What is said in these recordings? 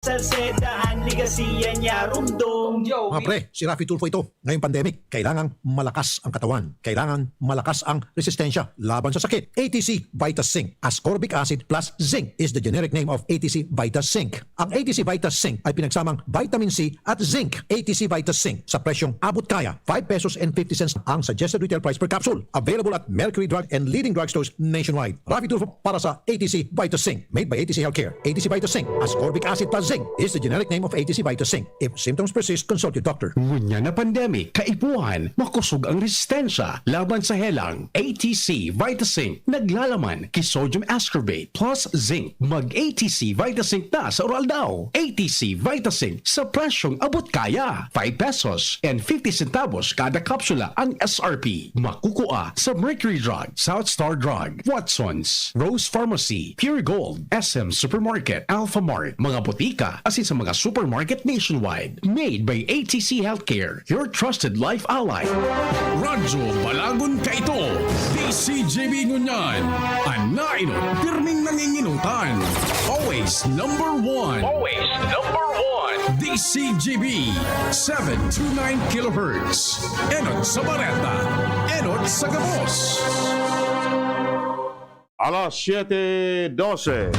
Salsedahan, ligasiyan niya, rundong. Mga pre, si Rafi Tulfo ito. Ngayong pandemic, kailangan malakas ang katawan. Kailangan malakas ang resistensya laban sa sakit. ATC Vita Zinc. Ascorbic acid plus zinc is the generic name of ATC Vita Zinc. Ang ATC Vita Zinc ay pinagsamang vitamin C at zinc. ATC Vita Zinc sa presyong abot kaya. 5 pesos and 50 cents ang suggested retail price per capsule. Available at Mercury Drug and leading drugstores nationwide. Rafi Tulfo para sa ATC Vita Zinc. Made by ATC Healthcare. ATC Vita Zinc. Ascorbic acid plus zinc is the generic name of ATC Vita Zinc. If symptoms persist, consult your doctor. Ngunya na pandemic, kaipuhan, makusog ang resistensya laban sa helang. ATC Vita Zinc naglalaman kay sodium ascorbate plus zinc. Mag-ATC Vita Zinc na sa oral daw. ATC Vita Zinc sa presyong abot kaya. 5 pesos and 50 centavos kada kapsula ang SRP. Makukuha sa Mercury Drug, South Star Drug, Watson's, Rose Pharmacy, Pure Gold, SM Supermarket, Alpha Mart, mga botika, asin sa mga supermarket nationwide. Made by ATC Healthcare, your trusted life ally. Radyo Balagon ka ito. DZGB ngunyan. Anaino, pirming nanginginutan. Always number one. Always number one. DZGB 729 kHz. Enot sa Bareta. Enot sa Gabos. Alas 7:12.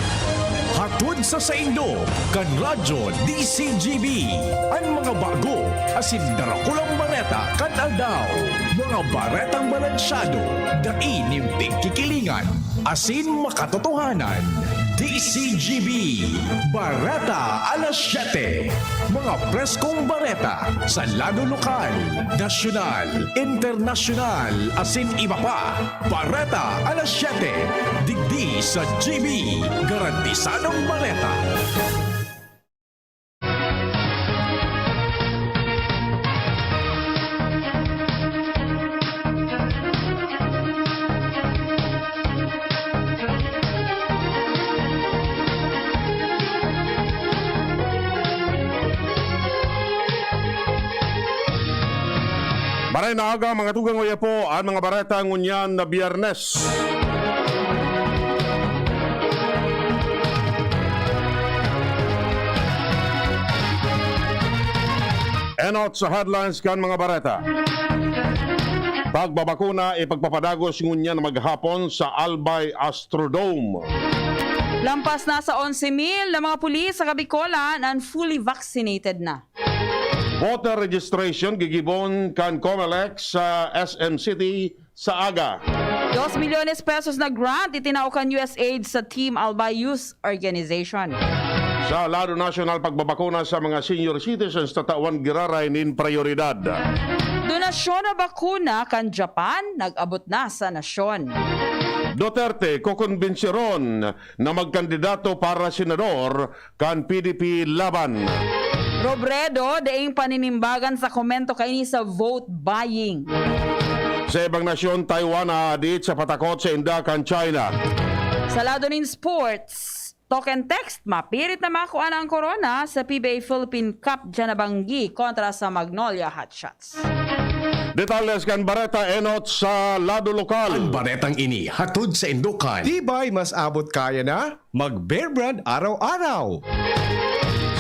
Hatod sa Saindo, kan Radyo DZGB. Ang mga bago, asin darakulang bareta kan aldaw. Mga baretang balansyado, dainimping kikilingan, asin makatotohanan. DZGB, Bareta Alas 7. Mga preskong bareta sa lado lokal, nasyonal, internasyonal, asin iba pa. Bareta Alas 7. Digdi sa GB. Garantisadong bareta. Maray na aga mga tugang oya po ang mga bareta ngunyan na Biyernes. Enot sa headlines kan mga bareta. Pagbabakuna ipagpapadagos ngunyan maghapon sa Albay Astrodome. Lampas na sa 11,000 na mga pulis sa Kabikolan ang fully vaccinated na. Voter registration gigibon kan COMELEC sa SM City sa aga. 2 milyones pesos na grant itinaukan USAID sa Team Albay Youth Organization. Sa lado nasyonal pagbabakuna sa mga senior citizens tatawan giraray nin prioridad. Donasyon na bakuna kan Japan nag-abot na sa nasyon. Duterte kukumbinsiron na magkandidato para senador kan PDP laban. Robredo daing paninimbagan sa komento kaini sa vote buying. Sa ibang nasyon, Taiwan na adit sa patakot sa India kan China. Sa lado nin sports, talk and text, mapirit na makuha na ang corona sa PBA Philippine Cup dyan na banggi kontra sa Magnolia Hotshots. Detalles kan Bareta Enot sa lado lokal. Ang baretang ini hatod sa Indukan. Tibay mas abot kaya na mag-Bear Brand araw-araw.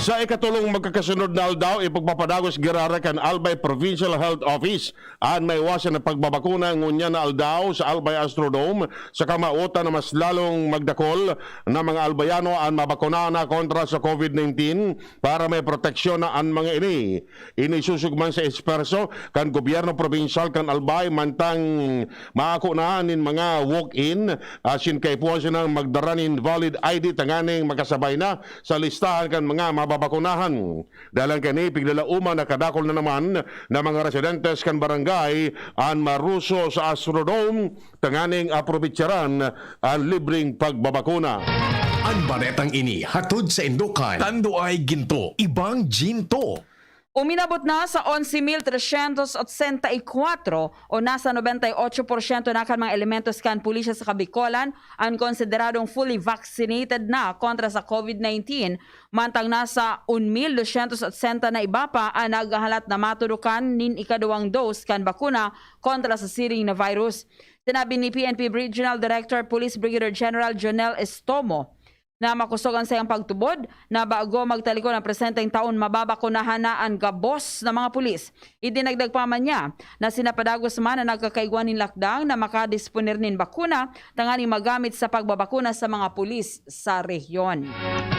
Sa ikatulong magkakasunod na aldaw, ipagpapadagos girara kan Albay Provincial Health Office ang may iwasan na pagbabakuna ngunya na aldaw sa Albay Astrodome sa kamautan na mas lalong magdakol na mga albayano ang mabakuna na kontra sa COVID-19 para may proteksyon na ang mga ini. Inisusugman sa esperso kan gobyerno provincial kan Albay mantang maakunaan nin mga walk-in asin kay puwan sinang magdaranin valid ID tanganing makasabay na sa listahan kan mga babakunahan. Dalang kani piglalauman na kadakol na naman na mga residentes kan barangay ang maruso sa Astrodome tanganing aprobitsaran ang libreng pagbabakuna. Ang baretang ini hatod sa Indukan. Tando ay ginto, ibang ginto. Uminabot na sa 11,384 o nasa 98% na kan mga elementos kan pulisya sa Kabikolan ang konsideradong fully vaccinated na kontra sa COVID-19, mantang nasa 1,280 na iba pa ang naghahalat na matudukan nin ikaduwang dose kan bakuna kontra sa siring na virus. Sinabi ni PNP Regional Director Police Brigadier General Jonel Estomo na makusogan sa iyang pagtubod na bago magtaliko ng presenteng taon mababakunahan na ang gabos ng mga pulis. Idinagdag pa man niya na sinapadagos man na nagkakaigwan nin lakdang na makadisponer nin bakuna tangani magamit sa pagbabakuna sa mga pulis sa rehiyon.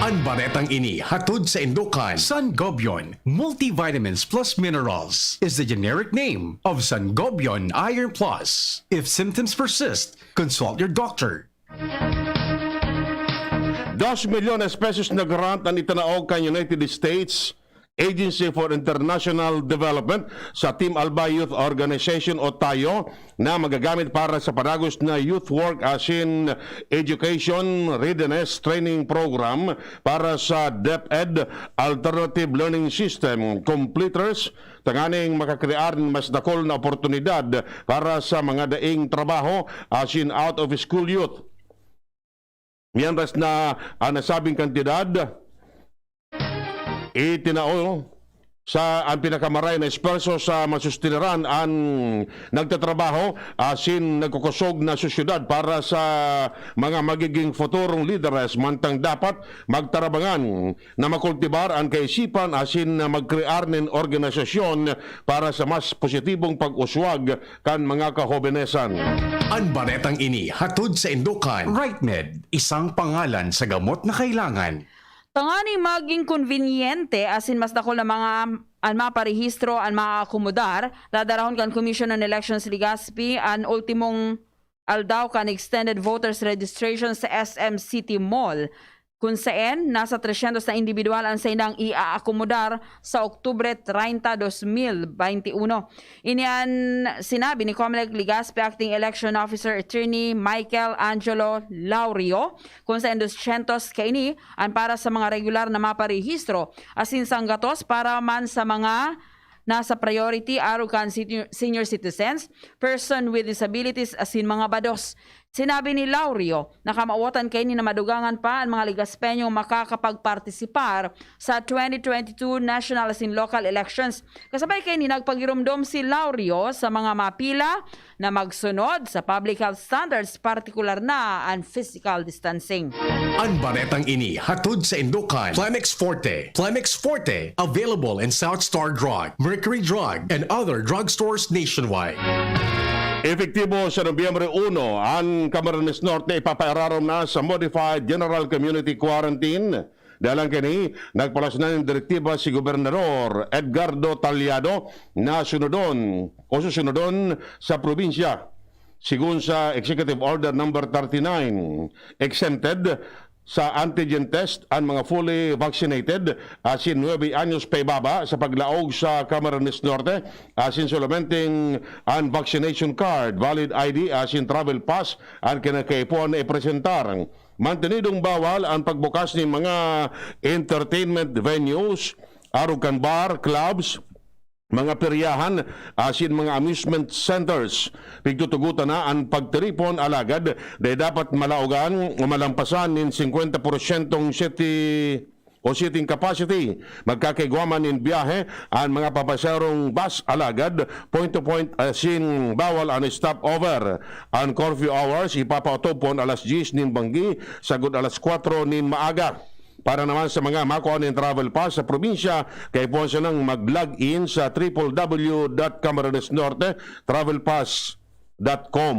Ang baretang ini hatod sa Indukan, Sangobion Multivitamins Plus Minerals is the generic name of Sangobion Iron Plus. If symptoms persist, consult your doctor. 2 milyones pesos na grant ang itanaog kan United States Agency for International Development sa Team Alba Youth Organization o TAYO na magagamit para sa padagos na youth work as in Education Readiness Training Program para sa DepEd Alternative Learning System completers tanganing makakrear ng mas dakol na oportunidad para sa mga daing trabaho as in out of school youth. Mientras na ang nasabing kantidad itinao sa ang pinakamaray na esperso sa masustiniran ang nagtatrabaho asin nagkukusog na susyudad para sa mga magiging futurong lideres mantang dapat magtarabangan na makultibar ang kaisipan asin na magkrear ng organisasyon para sa mas positibong pag-uswag kan mga kahobenesan. Ang baretang ini hatod sa Indukan, RightMed, isang pangalan sa gamot na kailangan. Tangani maging konbinyente asin mas dakol na mga ang maparehistro ang maakomodar dadarahon kan Commission on Elections Legazpi ang ultimong aldaw kan extended voters registration sa SM City Mall kung saan nasa 300 na individual ang saindang iaakomodar sa Oktubre 30, 2021. Inian sinabi ni Comelec Legazpi Acting Election Officer Attorney Michael Angelo Laurio kung saan 200 kaini ang para sa mga regular na maparehistro asin sanggatos para man sa mga nasa priority arukan senior citizens, person with disabilities asin mga bados. Sinabi ni Laurio na kamawatan kaini na madugangan pa ang mga Legaspeño makakapagpartisipar sa 2022 national asin local elections. Kasabay kaini nagpagirumdom si Laurio sa mga mapila na magsunod sa public health standards, partikular na ang physical distancing. Ang baretang ini hatod sa Indukan, Plemix Forte. Plemix Forte, available in South Star Drug, Mercury Drug, and other drugstores nationwide. Epektibo sa Nobyembre 1, ang Camarines Norte ipapairarom na sa Modified General Community Quarantine. Dalang kini, nagpalas na ng direktiba si Gobernador Edgardo Talyado na susunodon sa probinsya. Sigun sa Executive Order Number 39, exempted sa antigen test ang mga fully vaccinated asin 9 anyos pa ibaba sa paglaog sa Camarines Norte asin solamenting ang vaccination card, valid ID asin travel pass ang kinakaipuan na ipresentar. Mantenidong bawal ang pagbukas ng mga entertainment venues, arukan bar, clubs, mga peryahan, asin mga amusement centers. Pigtutugutan na ang pagtiripon alagad dahil dapat malaugan o malampasan ng 50% seating capacity. Magkakaigwaman in biyahe ang mga papaserong bus alagad, point to point asin bawal ang stopover. Ang curfew hours ipapautopon alas 10 nin banggi, sagod alas 4 nin maaga. Para naman sa mga makuha ng travel pass sa probinsya, kay po siya nang mag-log-in sa www.camarines-norte-travelpass.com.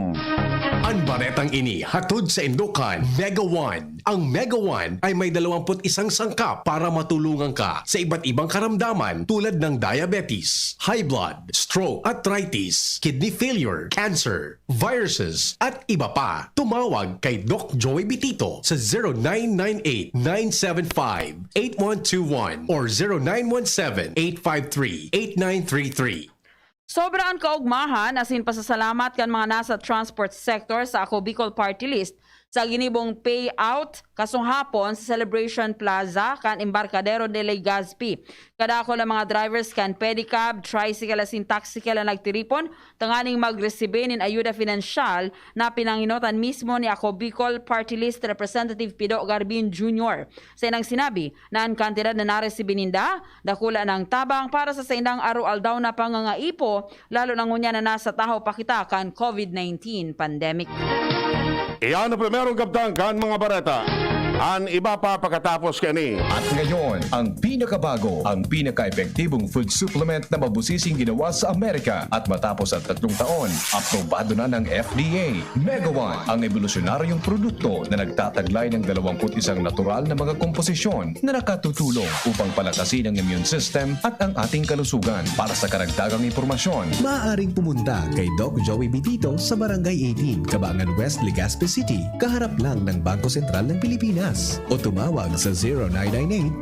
Ang baretang ini hatod sa Indukan, Mega One. Ang Mega One ay may 21 sangkap para matulungan ka sa iba't ibang karamdaman tulad ng diabetes, high blood, stroke, arthritis, kidney failure, cancer, viruses, at iba pa. Tumawag kay Doc Joey Bitito sa 0998-975-8121 or 0917-853-8933. Sobra ang kaugmahan asin pasasalamat kan mga nasa transport sector sa Ako Bicol Party List sa ginibong payout kasong hapon sa Celebration Plaza kan Embarcadero de Legazpi. Kadako lang mga drivers kan pedicab, tricycle asin taxicale ang nagtiripon tanganing magresibe nin ayuda finansyal na pinanginotan mismo ni Ako Bicol Party List Representative Pido Garbin Jr. Sa inang sinabi na ang kantidad na naresibe ninda dakula ng tabang para sa saindang araw-aldaw na pangangaipo lalo na ngunya na nasa taho pakita kan COVID-19 pandemic. Iyan ang primerong kaptang kan mga bareta. An iba pa pagkatapos kani. At ngayon, ang pinakabago, ang pinaka-epektibong food supplement na mabusising ginawa sa Amerika at matapos ang 3 taon, aprobado na ng FDA. Mega One, ang evolusyonaryong produkto na nagtataglay ng 21 natural na mga komposisyon na nakatutulong upang palakasin ang immune system at ang ating kalusugan. Para sa karagdagang impormasyon, Maaaring pumunta kay Doc Joey Bitito sa Barangay 18, Cabangan West, Legazpi City, kaharap lang ng Bangko Sentral ng Pilipinas. O tumawag sa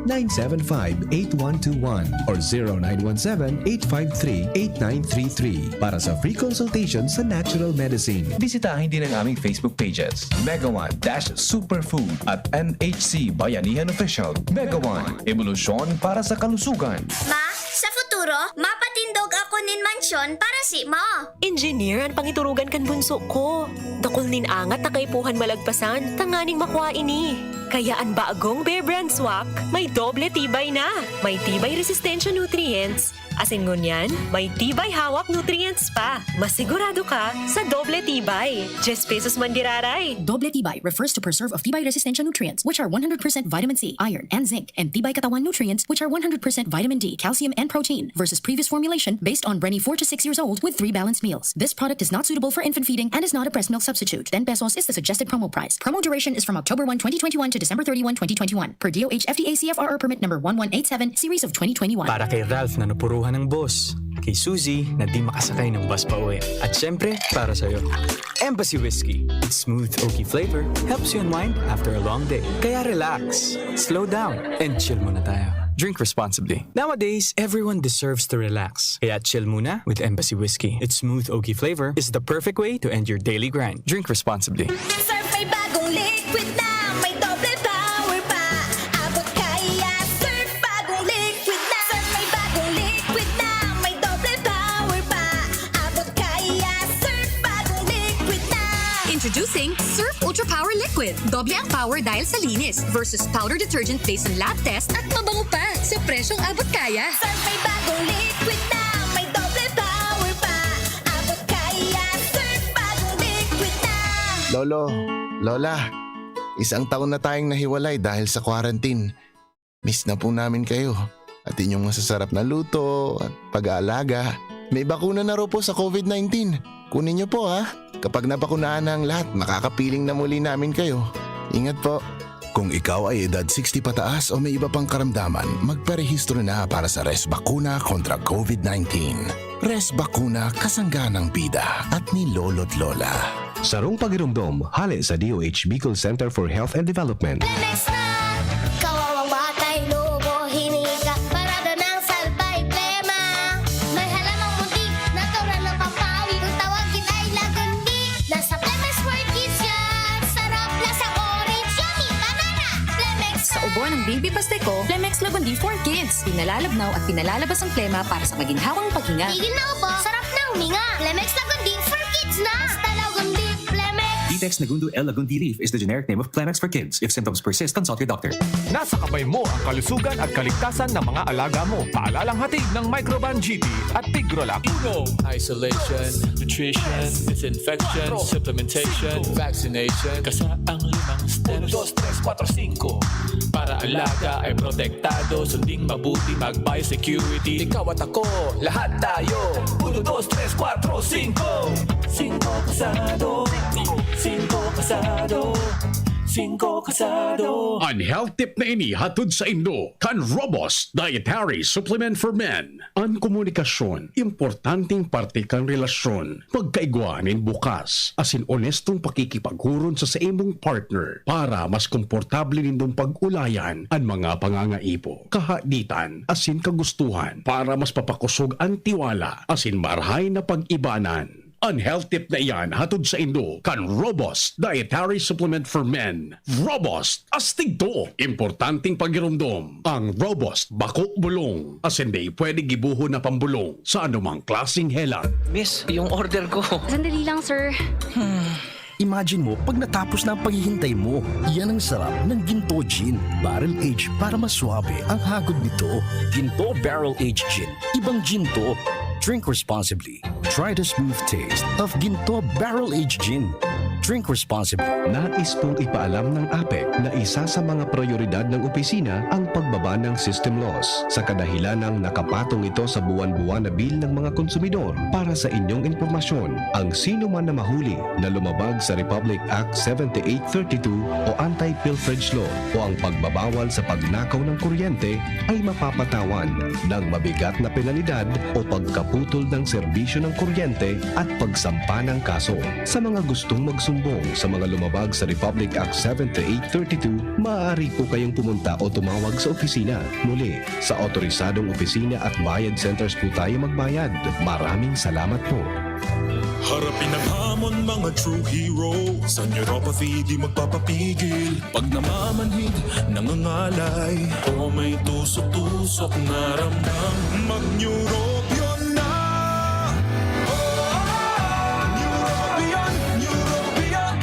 0998-975-8121 or 0917-853-8933 para sa free consultation sa natural medicine. bisitahin din ang aming Facebook pages, Mega One-Superfood at NHC Bayanihan Official. Mega One, evolusyon para sa kalusugan. Ma, sa futuro, mapatindog ako nin mansyon para si mo. Engineer, ang pangiturugan kan bunso ko. Dakol nin angat na kaipuhan malagpasan, tanganing makuha ini. Kaya ang baagong Bear Brand Swak, may doble tibay na. May tibay resistensya nutrients. Asin ngunyan, may tibay hawak nutrients pa. Masigurado ka sa doble tibay. 10 pesos man diraray. Doble tibay refers to preserve of tibay resistensya nutrients, which are 100% vitamin C, iron, and zinc, and tibay katawan nutrients, which are 100% vitamin D, calcium, and protein, versus previous formulation based on Brenny 4 to 6 years old with 3 balanced meals. This product is not suitable for infant feeding and is not a breast milk substitute. 10 pesos is the suggested promo price. Promo duration is from October 1, 2021 to December 31, 2021. Per DOH FDA CFR permit number 1187, series of 2021. Para kay Ralph na napuruhan ng boss, kay Suzy na di makasakay ng bus pa uwi, at syempre para sa'yo, Embassy Whiskey. Its smooth oaky flavor helps you unwind after a long day. Kaya relax, slow down, and chill muna tayo. Drink responsibly. Nowadays, everyone deserves to relax. Kaya chill muna with Embassy Whiskey. Its smooth oaky flavor is the perfect way to end your daily grind. Drink responsibly. Surf may bagong liquid na, may doble power pa. Abot kaya, surf bagong liquid na. Surf may bagong liquid na, may doble power pa. Abot kaya, surf bagong liquid na. Introducing Surf Ultra Power Liquid. Doble ang power dahil sa linis versus powder detergent based on lab test at mabango pa sa presyong abot kaya. Surf may bagong liquid na, may doble power pa. Abot kaya, surf bagong liquid na. Lolo, Lola, 1 taon na tayong nahiwalay dahil sa quarantine. Miss na po namin kayo at inyong masasarap na luto at pag-aalaga. May bakuna na raw po sa COVID-19. Kunin niyo po ha. Kapag nabakunahan na ang lahat, makakapiling na muli namin kayo. Ingat po. Kung ikaw ay edad 60 pataas o may iba pang karamdaman, magparehistro na para sa Res Bakuna kontra COVID-19. Res Bakuna, kasangga ng bida at ni Lolo't Lola. Sarong pagirumdom, hali sa DOH Bicol Center for Health and Development. Lemex na, kawawang batay, lobo, hinika, parada ng salbay, plema. May halamang muntik, natural ng pampawi, kung tawagin ay lagandi. Nasa Lemex for Kids yan, sarap lasang orange, yummy, banana. Lemex na. Sa ubo ng baby pasteko, Flemex Lagundi for Kids. Pinalalabnaw at pinalalabas ang plema para sa maginhawang paghinga. Tigil na upo, sarap na huminga. Lemex Lagundi for Kids na. Basta Lagundi, Lemex. Detex Nagundu L. Lagundi Leaf is the generic name of Plemex for kids. If symptoms persist, consult your doctor. Nasa kamay mo ang kalusugan at kaligtasan ng mga alaga mo. Paalalang hatid ng Microban GT at Tigrolac. Isolation, nutrition, disinfection, supplementation, vaccination. Kasaang 5 steps. 1, 2, 3, 4, 5. Para alaga ay protektado, sunding mabuti, mag-biosecurity. Ikaw at ako, lahat tayo. 1, 2, 3, 4, 5. 5 kasado. 5 kasado. 5 kasado. Ang health tip na ini hatod sa Indo, kan Robust Dietary Supplement for Men. Ang komunikasyon, importanteng parte kang relasyon. Pagkaigwanin bukas, asin honestong pakikipaghuron sa imong partner para mas komportable nindong pag-ulayan ang mga pangangaipo, kahaditan, asin kagustuhan para mas papakusog ang tiwala, asin marhay na pag-ibanan. Ang health tip na iyan hatod sa Indo kan Robust Dietary Supplement for Men. Robust, astig to. Importanteng pagirumdom. Ang Robust, bako bulong. As hindi pwede gibuho na pambulong sa anumang klaseng helang. Miss, yung order ko. Sandali lang, sir. Imagine mo pag natapos na ang paghihintay mo. Yan ang sarap ng Ginto Gin. Barrel Aged para maswabe ang hagod nito. Ginto Barrel Aged Gin. Ibang Ginto. Drink responsibly. Try the smooth taste of Ginto Barrel Aged Gin. Drink responsibly. Nais pong ipaalam ng APEC na isa sa mga prioridad ng opisina ang pagbaba ng system loss sa kadahilanang nakapatong ito sa buwan-buwan na bill ng mga konsumidor. Para sa inyong impormasyon, ang sino man na mahuli na lumabag sa Republic Act 7832 o Anti-Pilferage Law o ang pagbabawal sa pagnakaw ng kuryente ay mapapatawan ng mabigat na penalidad o pagkaputol ng serbisyo ng kuryente at pagsampa ng kaso. Sa mga gustong magsumbong sa mga lumabag sa Republic Act 7832, maaari po kayong pumunta o tumawag sa opisina. Muli, sa otorisadong opisina at bayad centers po tayo magbayad. Maraming salamat po. Harapin ang hamon, mga true hero. Sa neuropathy di magpapapigil. Pag namamanhid, nangangalay, o may tusok-tusok na ramdam, mag-neurobion na. Neurobion, neurobion,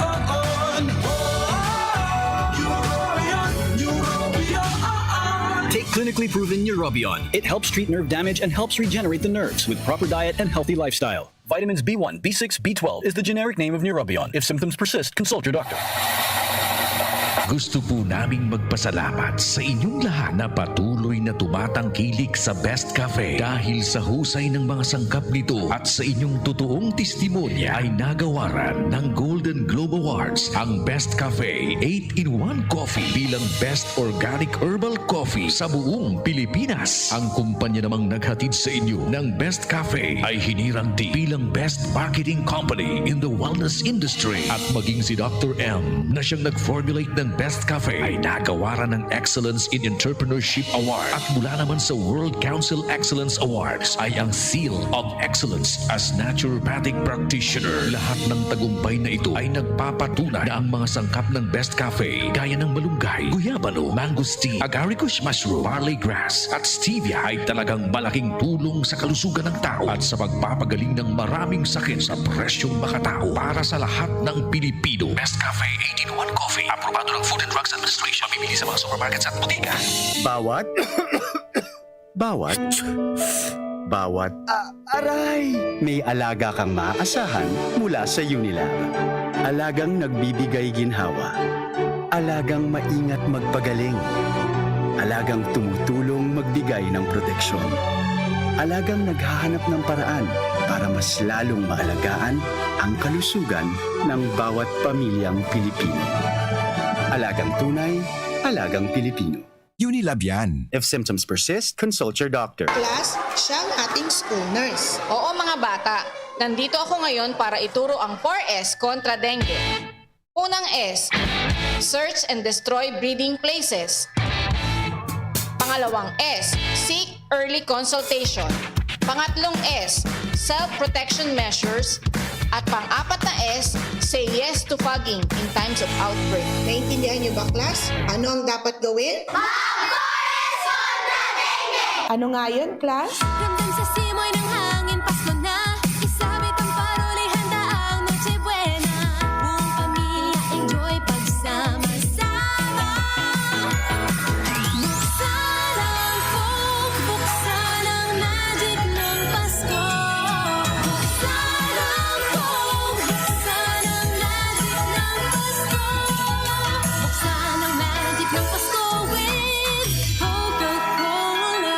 neurobion. Take clinically proven Neurobion. It helps treat nerve damage and helps regenerate the nerves with proper diet and healthy lifestyle. Vitamins B1, B6, B12 is the generic name of Neurobion. If symptoms persist, consult your doctor. Gusto po naming magpasalamat sa inyong lahat na patuloy na tumatangkilik sa Best Cafe dahil sa husay ng mga sangkap nito at sa inyong totoong testimonya ay nagawaran ng Golden Globe Awards ang Best Cafe 8-in-1 Coffee bilang Best Organic Herbal Coffee sa buong Pilipinas. Ang kumpanya namang naghatid sa inyo ng Best Cafe ay hinirang din bilang Best Marketing Company in the wellness industry at maging si Dr. M na siyang nag-formulate ng Best Cafe ay nagawaran ng Excellence in Entrepreneurship Award at mula naman sa World Council Excellence Awards ay ang Seal of Excellence as Naturopathic Practitioner. Lahat ng tagumpay na ito ay nagpapatunay na ang mga sangkap ng Best Cafe gaya ng malunggay, guyabano, mangosteen, agaricus mushroom, barley grass at stevia ay talagang malaking tulong sa kalusugan ng tao at sa pagpapagaling ng maraming sakit sa presyong makatao para sa lahat ng Pilipino. Best Cafe 8-in-1 Coffee, aprobado ng Food and Drugs Administration, mabibili sa mga supermarkets at butika. Bawat aray! May alaga kang maaasahan mula sa Unilab. Alagang nagbibigay ginhawa. Alagang maingat magpagaling. Alagang tumutulong magbigay ng proteksyon. Alagang naghahanap ng paraan para mas lalong maalagaan ang kalusugan ng bawat pamilyang Pilipino. Alagang tunay, alagang Pilipino. Unilab yan. If symptoms persist, consult your doctor. Class, siya ang ating school nurse. Oo mga bata, nandito ako ngayon para ituro ang 4S kontra dengue. Unang S, search and destroy breeding places. Pangalawang S, seek early consultation. Pangatlong S, self-protection measures. At pang-apat na S, say yes to fogging in times of outbreak. Naintindihan niyo ba, class? Ano ang dapat gawin? Mag-4S kontra dengue! Ano nga yun, class? Ramdam sa simoy ng hangin, Pasko na. Isabit ang parol, ihanda ang Noche Buena. Buong pamilya, enjoy pagsama-sama. Buksan ang Coke, buksan ang magic ng Pasko. Buksan ang Coke, buksan ang magic ng Pasko. Buksan ang magic ng Pasko with Coca-Cola.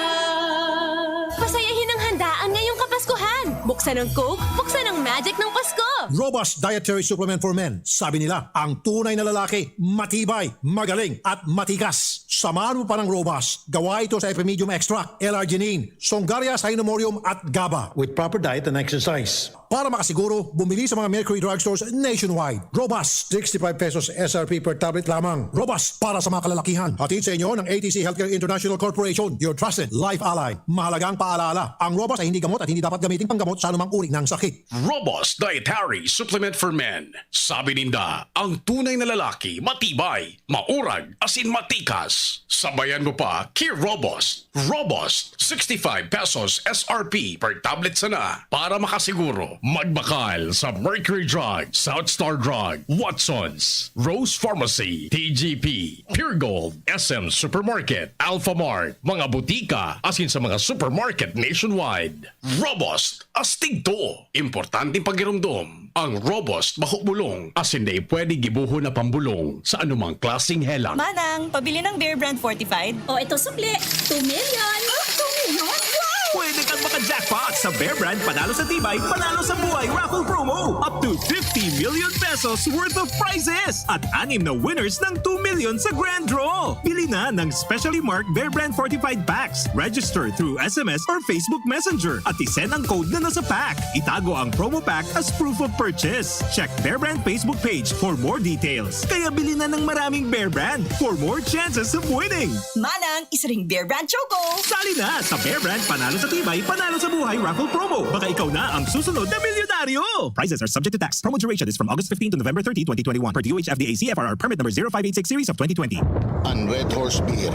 Pasayahin ang handaan ngayong Kapaskuhan. Buksan ang Coke, buksan ang magic ng Pasko. Robust Dietary Supplement for Men. Sabi nila, ang tunay na lalaki, matibay, magaling, at matikas. Samahan mo pa ng Robust. Gawa ito sa Epimedium Extract, L-Arginine, Songaria Cynomorium at GABA with proper diet and exercise. Para makasiguro, bumili sa mga Mercury Drugstores nationwide. Robust, 65 pesos SRP per tablet lamang. Robust para sa mga kalalakihan. Hatid sa inyo ng ATC Healthcare International Corporation, your trusted life ally. Mahalagang paalala, ang Robust ay hindi gamot at hindi dapat gamitin panggamot sa anumang uri ng sakit. Robust Dietary Supplement for Men. Sabi ninda, ang tunay na lalaki, matibay, maurag, asin matikas. Sabayan mo pa, Key Robust. Robust, 65 pesos SRP per tablet sana. Para makasiguro, magbakal sa Mercury Drug, Southstar Drug, Watsons, Rose Pharmacy, TGP, Pure Gold, SM Supermarket, Alpha Mart, mga butika, asin sa mga supermarket nationwide. Robust, Astig to. Importante pagirumdom. Ang robust mahubulong as hindi pwede gibuho na pambulong sa anumang klaseng helang. Manang, pabili ng Bear Brand Fortified. O ito sukli, 2 million! 2 million? Wow! Pwede kang maka-jackpot sa Bear Brand Panalo sa Tibay, Panalo sa Buhay Raffle Promo. Up to 50 million pesos worth of prizes. At 6 na winners ng 2 million sa Grand Draw. Bili na ng specially marked Bear Brand Fortified Packs. Register through SMS or Facebook Messenger. At isend ang code na nasa pack. Itago ang promo pack as proof of purchase. Check Bear Brand Facebook page for more details. Kaya bili na ng maraming Bear Brand for more chances of winning. Manang, isa ring Bear Brand Choco. Sali na sa Bear Brand Panalo sa Tibay, Panalo sa Buhay Raffle Promo. Baka ikaw na ang susunod na milyonaryo. Prizes are subject to tax. Promo duration is from August 15 to November 30, 2021 per DOH FDA CFRR permit number 0586 series of 2020. Ang Red Horse Beer,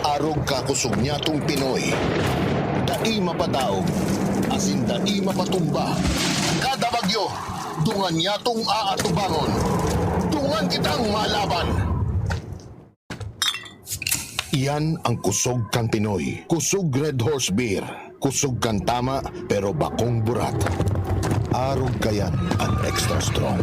arog kakusog niya tong Pinoy. Dai mapadaog, asin dai mapatumba. Kada bagyo, dungan niya tong aatubangon. Dungan kitang malaban. Iyan ang kusog kan Pinoy. Kusog Red Horse Beer. Kusog kan tama pero bakong burat. Arog kayan ang extra strong.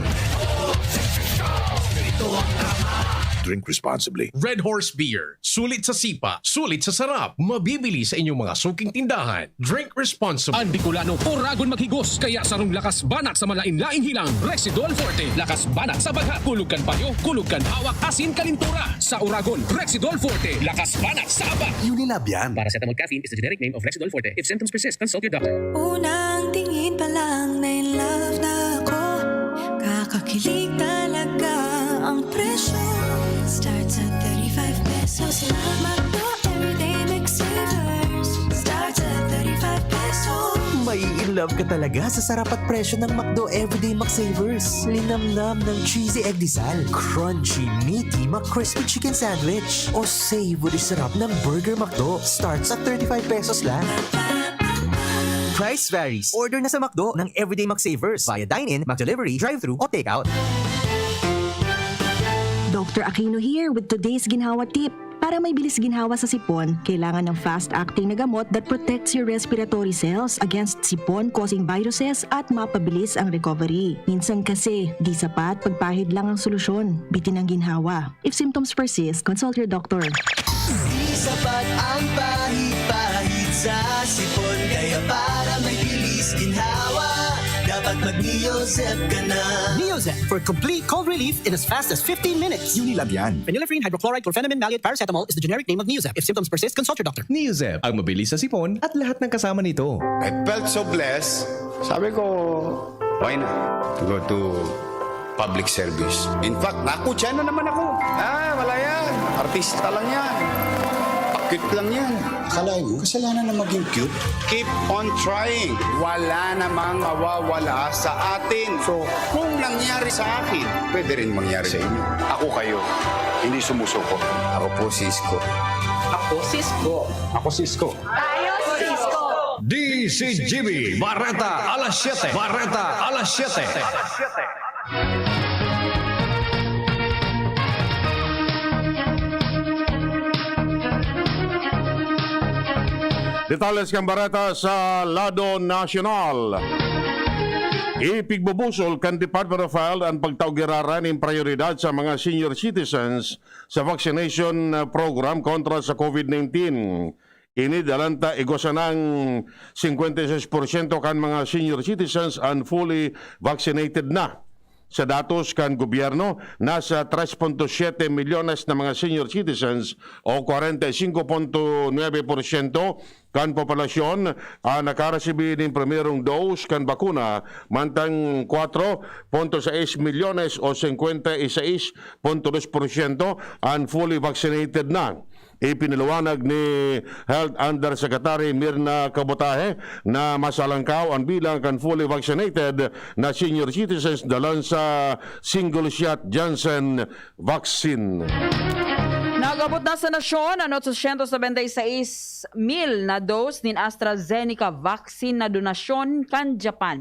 Drink responsibly. Red Horse Beer. Sulit sa sipa, sulit sa sarap. Mabibili sa inyong mga suking tindahan. Drink responsibly. Ang Bicolano, oragon maghigos, kaya sarong lakas banat sa malain-laing hilang. Rexidol Forte, lakas banat sa bagha. Kulugkan payo, kulugkan hawak, asin kalintura. Sa oragon, Rexidol Forte, lakas banat sa aba. Unilab yan. Paracetamol caffeine is the generic name of Rexidol Forte. If symptoms persist, consult your doctor. Unang tingin pa lang na in love na ako. Kakakilig talaga ang presyo. Starts at 35 pesos lang. Magdo everyday McSavers. Starts at 35 pesos. May in love ka talaga sa sarap at presyo ng McDo Everyday McSavers. Linamnam ng cheesy egg disal, crunchy, meaty McCrispy chicken sandwich, o savory sarap ng Burger McDo. Starts at 35 pesos lang. Price varies. Order na sa McDo ng Everyday McSavers via dine-in, McDelivery, drive-thru o takeout. Dr. Aquino here with today's ginhawa tip. Para may bilis ginhawa sa sipon, kailangan ng fast-acting na gamot that protects your respiratory cells against sipon-causing viruses at mapabilis ang recovery. Minsan kasi, di sapat pagpahid lang ang solusyon. Bitin ang ginhawa. If symptoms persist, consult your doctor. Di sapat ang pahid-pahid sa sipon. Kaya para may bilis ginhawa, dapat mag-Neozep ka na. Neozep for complete cold relief in as fast as 15 minutes. Unilab yan. Phenylephrine, hydrochloride, chlorphenamine, maleate, paracetamol is the generic name of Neozep. If symptoms persist, consult your doctor. Neozep, ang mabilis sa sipon at lahat ng kasama nito. I felt so blessed. Sabi ko, why not to go to public service? In fact, nakutya na naman ako. Wala yan. Artista lang yan. Cute lang yan. Akala ko, kasalanan na maging cute. Keep on trying. Wala namang mawawala sa atin. So, kung nangyari sa akin, pwede rin mangyari sa inyo. Ako kayo, hindi sumusuko. Ako po si Isko. Ako Cisco. Ako si Isko. Tayo Cisco. DZGB, Bareta Alas 7. Bareta Alas 7. Detalles kang Bareta sa Lado Nacional. Ipigbubusol kan Department of Health ang pagtaugiraran ng prioridad sa mga senior citizens sa vaccination program kontra sa COVID-19. Ini dalanta igosa ng 56% kan mga senior citizens ang fully vaccinated na. Sa datos kan gobyerno, nasa 3.7 milyones na mga senior citizens o 45.9% kan populasyon nakaresibi ng primerong dose kan bakuna, mantang 4.6 milyones o 56.2% ang fully vaccinated na. Ipinaliwanag ni Health Undersecretary Mirna Cabotaje na masalangkaw ang bilang kan fully vaccinated na senior citizens dalan sa single shot Janssen vaccine. Nagabot na sa nasyon ang 876,000 na dose ng AstraZeneca vaccine na donasyon kan Japan.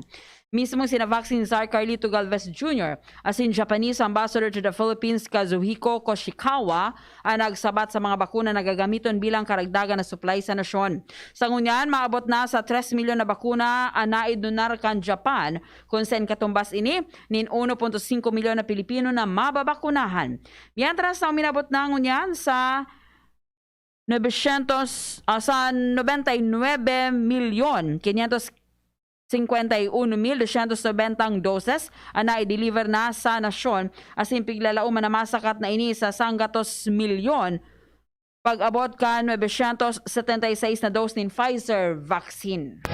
Mismo sina vaccine czar Carlito Galvez Jr. as in Japanese Ambassador to the Philippines Kazuhiko Koshikawa ang nagsabat sa mga bakuna na gagamiton bilang karagdagan na supply sa nasyon. Sa ngunyan, maabot na sa 3 milyon na bakuna ang naidonar kan Japan kung saan katumbas ini nin 1.5 milyon na Pilipino na mababakunahan. Mientras na uminabot na ngunyan sa 99 milyon 51,290 doses ang na-deliver na sa nasyon as in piglalauman na masakat na ini sa 100 milyon pag-abot ka 976 na dose ng Pfizer vaccine.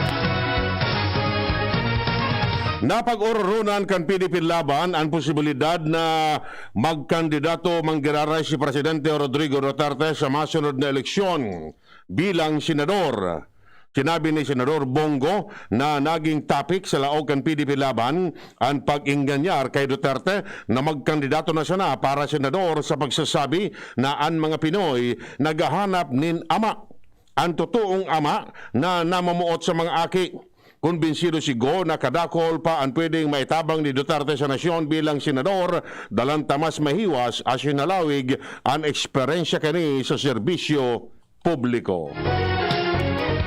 Napag-ururunan kan PDP laban ang posibilidad na magkandidato manggiraray si Presidente Rodrigo Duterte sa masunod na eleksyon bilang senador. Sinabi ni Senador Bongo na naging topic sa laog kan PDP laban ang pag-inganyar kay Duterte na magkandidato na siya na para senador sa pagsasabi na ang mga Pinoy naghahanap nin ama, ang totoong ama na namamuot sa mga aki. Kumbinsido si Go na kadakol pa ang pwedeng maitabang ni Duterte sa nasyon bilang senador dalang tamas mahiwas as sinalawig ang eksperyensya kani sa serbisyo publiko.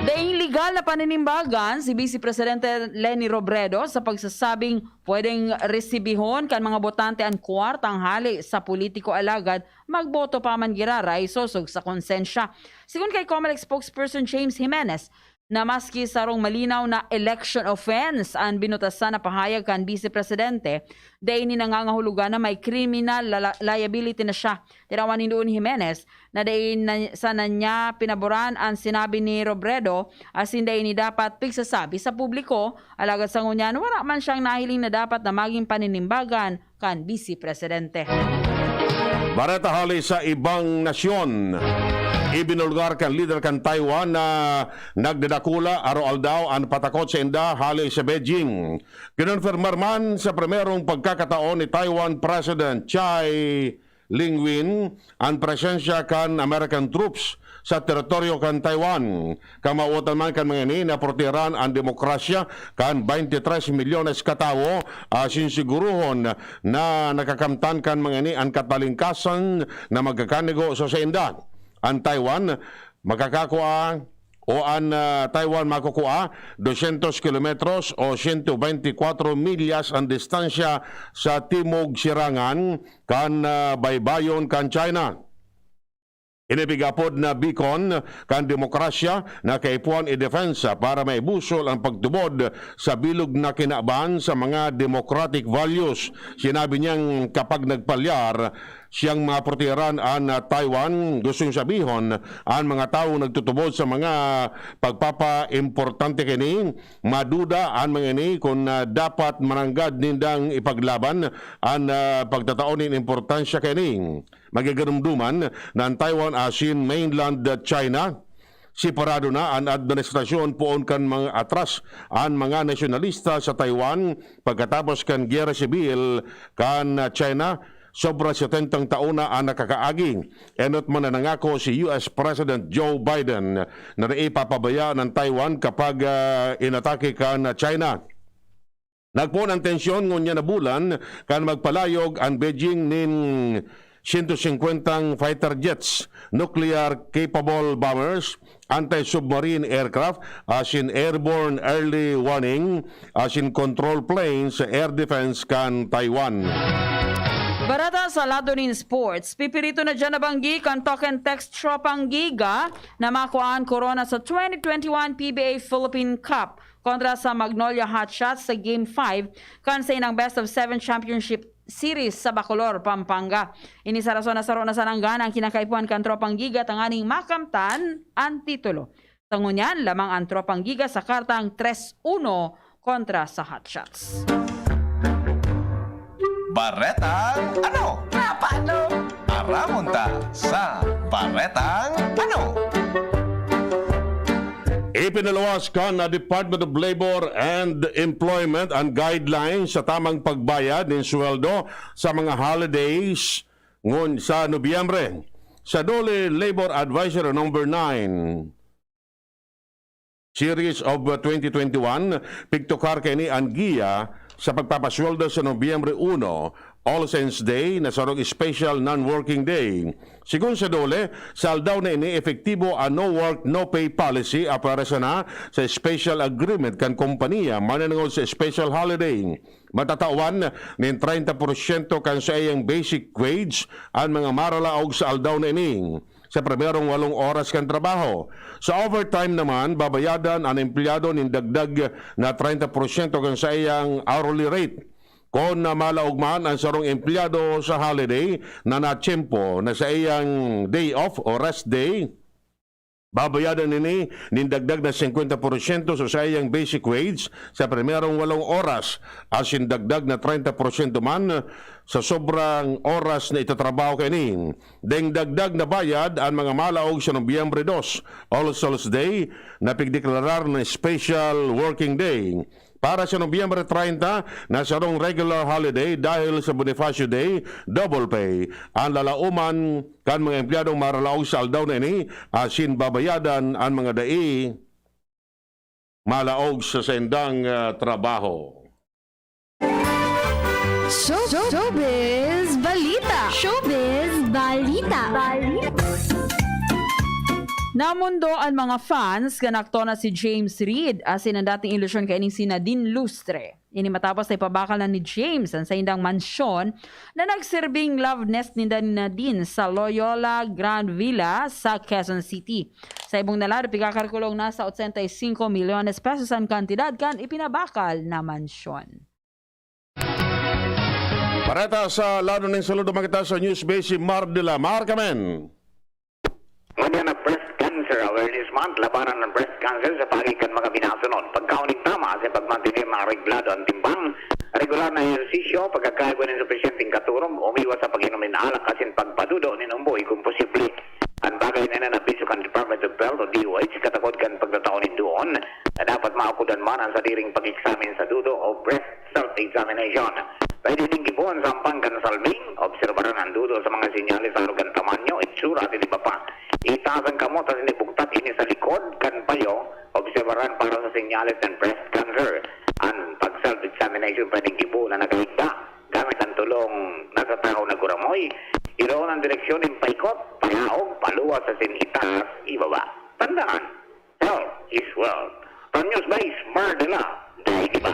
Daing legal na paninimbagan si Vice Presidente Leni Robredo sa pagsasabing pwedeng resibihon kan mga botante ang kwartang hali sa politiko alagad magboto pa man giraray sosog sa konsensya. Sigun kay COMELEC spokesperson James Jimenez, na maski sarong malinaw na election offense ang binutasan na pahayag kan Vice Presidente, day ni nangangahulugan na may criminal liability na siya. Tirawan ni doon Jimenez na day sana niya pinaboran ang sinabi ni Robredo as hindi ni dapat pigsasabi sa publiko alagad sa ngunyan wala man siyang nahiling na dapat na maging paninimbagan kan Vice Presidente. Bareta Alas sa ibang nasyon. Ibinulgar kan leader kan Taiwan na nagdadakula araw daw ang patakot sa inda hali sa Beijing. Kinonfirmar man sa primerong pagkakataon ni Taiwan President Chie ang presensya kan American troops sa teritoryo kan Taiwan. Kamautan man kan mga ini na proteran ang demokrasya kan 23 milyones katawo sinsiguruhon na nakakamtan kan mga ini ang katalingkasan na magkakanigo sa inda. Ang Taiwan makakakuha o ang Taiwan makukuha 200 kilometros o 124 milyas ang distansya sa timog sirangan kan baybayon kan China. Inibigapod na beacon kan demokrasya na kaipuan i-defensa para maibusol ang pagtubod sa bilog na kinaban sa mga democratic values. Sinabi niyang kapag nagpalyar siyang mga proteran ang Taiwan, gustong sabihon ang mga tao nagtutubod sa mga pagpapa-importante kini, maduda ang mga ini kung dapat mananggad nindang ipaglaban ang pagtataonin importansya kini. Magiganumduman na ang Taiwan asin mainland China, separado na ang administrasyon poon kan mga atras ang mga nasyonalista sa Taiwan pagkatapos kan giyera sibil kan China. Sobra 70 taon na ang nakakaaging. Enot man na nangako si US President Joe Biden na ipapabayaan ng Taiwan kapag inatake kan China. Nagpuon ang tensyon ngunya na bulan kan magpalayog ang Beijing nin 150 fighter jets, nuclear-capable bombers, anti-submarine aircraft, as in airborne early warning, as in control planes, air defense kan Taiwan. Barata sa lado nin sports, pipirito na dyan nabanggi kan token text tropang giga na makuhaan corona sa 2021 PBA Philippine Cup kontra sa Magnolia Hotshots sa Game 5 kan sa inang Best of 7 Championship Series sa Bacolor, Pampanga. Ini sa rason na saro na sananggan ang kinakaipuan kan tropang giga tanganing makamtan ang titulo. Tangunyan, lamang ang tropang giga sa kartang 3-1 kontra sa Hotshots. Baretang ano? Paano? Aramonta sa Baretang ano? Ipinalawas kan na Department of Labor and Employment ang guidelines sa tamang pagbayad ng sweldo sa mga holidays ngon sa Nobyembre. Sa Dole Labor Advisory number 9, series of 2021, pigtukar kay ni Angiya sa pagpapasweldo sa Nobyembre 1, All Saints Day na sarong special non-working day. Sigun sa dole, saldaw na ini efektibo ang no work, no pay policy para na sa special agreement kan kompanya mananangod sa special holiday. Matatawan ng 30% kan sa iyang basic wage ang mga maralaog sa aldaw na ini sa primerong 8 oras kan trabaho. Sa overtime naman, babayadan ang empleyado ng dagdag na 30% kan sa iyang hourly rate. Kung na malaugman ang sarong empleyado sa holiday na natsyempo na sa iyang day off o rest day, babayadan nini ng dagdag na 50% sa iyang basic wage sa primerong 8 oras as in dagdag na 30% man sa sobrang oras na itatrabaho kanin. Deng dagdag na bayad ang mga malaog sa Nobyembre 2, All Souls Day, na pigdeklarar na special working day. Para sa Nobyembre 30, na sarong regular holiday dahil sa Bonifacio Day, double pay. Ang lalauman kan mga empleyadong maralaog sa aldaw na ini, asin babayadan ang mga dai malaog sa sendang trabaho. Showbiz Balita! Showbiz Balita! Namundo ang mga fans kanakto na si James Reid asin ang dating ilusyon kay si Nadine Lustre. Ini matapos ay pabakal na ni James ang sa indang mansyon na nagsirbing love nest ni Nadine sa Loyola Grand Villa sa Quezon City. Sa ibong nalaro, pigkakarkulong nasa 85 milyones pesos ang kantidad kan ipinabakal na mansyon. Bareta sa lado ng saludo makita sa news base si Mar de la Marcamen. Ngayon na breast cancer awareness month, labanan ng breast cancer sa pagitan mga binasunod. Pagkauning tama sa pagmantinig mga reglado ang timbang, regular na ehersisyo, pagkakagawa ng supresyenteng katurong, umiwas sa pag-inom ng alak kasin pagpadudo ni Numboy kung posible. Ang bagay na nabiso kan Department of Health o DOH, katakot kan pagtataonin doon na dapat maakudan man ang sadiring pag-examine sa dudo o breast self-examination. Pwede din gibuhan sa pangkan salbing, obserbaran ang dudo sa mga sinyalis sa arugan tamanyo, itsura at iba pa. Itaas ang kamot at inibugtat ini sa likod, kan payo, obserbaran para sa sinyalis ng breast cancer. Ang pag-self-examination pwedeng gibuhan na nagahigda, gamit ang tulong nasa tao na guramoy, iroon ang direksyon ng paikot, payaog, paluwas sa sinitaas, ibaba. Tandaan, health is wealth. From News Base, Mar de la, dahil iba.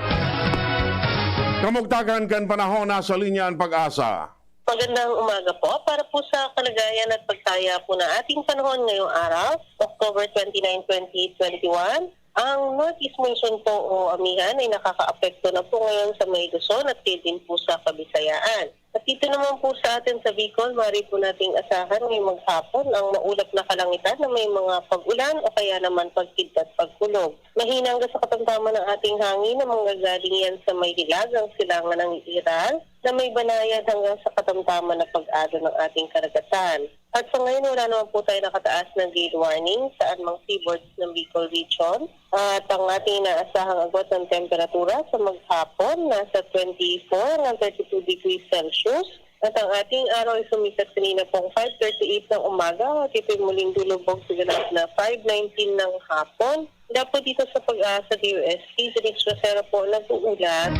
Kamugtagan kan panahon nasa linya ang pag-asa. Magandang umaga po. Para po sa kalagayan at pagtaya po na ating panahon ngayong araw, October 29, 2021, ang Northeast Monsoon po o amihan ay nakaka-apekto na po ngayon sa May Luzon at din po sa Kabisayaan. At dito naman po sa atin sa Bicol, maaari po nating asahan ngayong maghapon ang maulap na kalangitan na may mga pag-ulan o kaya naman pagkid at pagkulog. Mahina hanggang sa katamtaman ng ating hangin na manggagaling yan sa may hilagang silangan ng Iran na may banayad hanggang sa katamtaman na pag-alo ng ating karagatan. At sa ngayon, wala naman po tayo nakataas ng gale warning sa anumang seaboards ng Bicol Region. At ang ating inaasahang agwat ng temperatura sa maghapon, nasa 24 hanggang 32 degrees Celsius. At ang ating araw ay sumikat kanina pong 5:38 ng umaga at ito'y muling dulubog sa ganap na 5:19 ng hapon. Dapat dito sa pag-asa DUST, sa Expressera po nag-uulan.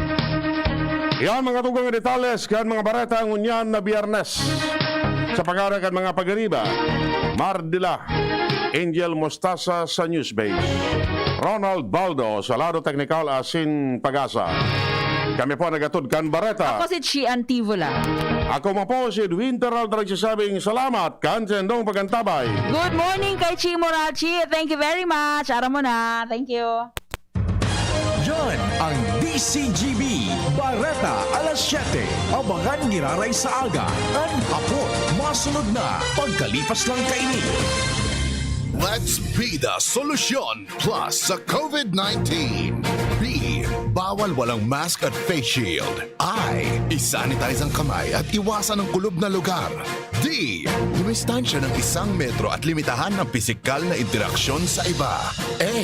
Yan mga tugang detalles kan mga bareta ang unyan na biyernes. Sa pag-arak at mga pag-ariba, Mar de la, Angel Mostasa sa Newsbase, Ronald Baldo sa lado teknikal asin pag-asa. Kami po nagatod kan Bareta. Ako si Chie Antivola. Ako mo po si Edwin Peralta nagsasabing salamat kan sendong pagantabay. Good morning kay Chie Morachi. Thank you very much. Ara mo na. Thank you. Yan ang DZGB Bareta Alas 7. Abangan giraray sa aga. Ang hapon, masunod na pagkalipas lang kainin. Let's be the solusyon plus sa COVID-19. B. Bawal walang mask at face shield. I. Isanitize ang kamay at iwasan ang kulob na lugar. D. Dumistansya ng 1 metro at limitahan ng pisikal na interaksyon sa iba. A.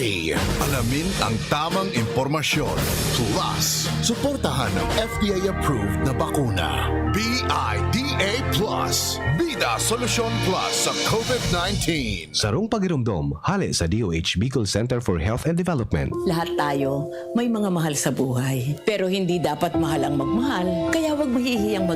Alamin ang tamang impormasyon. Plus, suportahan ng FDA-approved na bakuna. BIDA Plus. Bida Solusyon Plus sa COVID-19. Sarong pagirumdom, hali sa DOH Bicol Center for Health and Development. Lahat tayo may mga mahal sa buhay. Pero hindi dapat mahal ang magmahal. Kaya huwag mahihiyang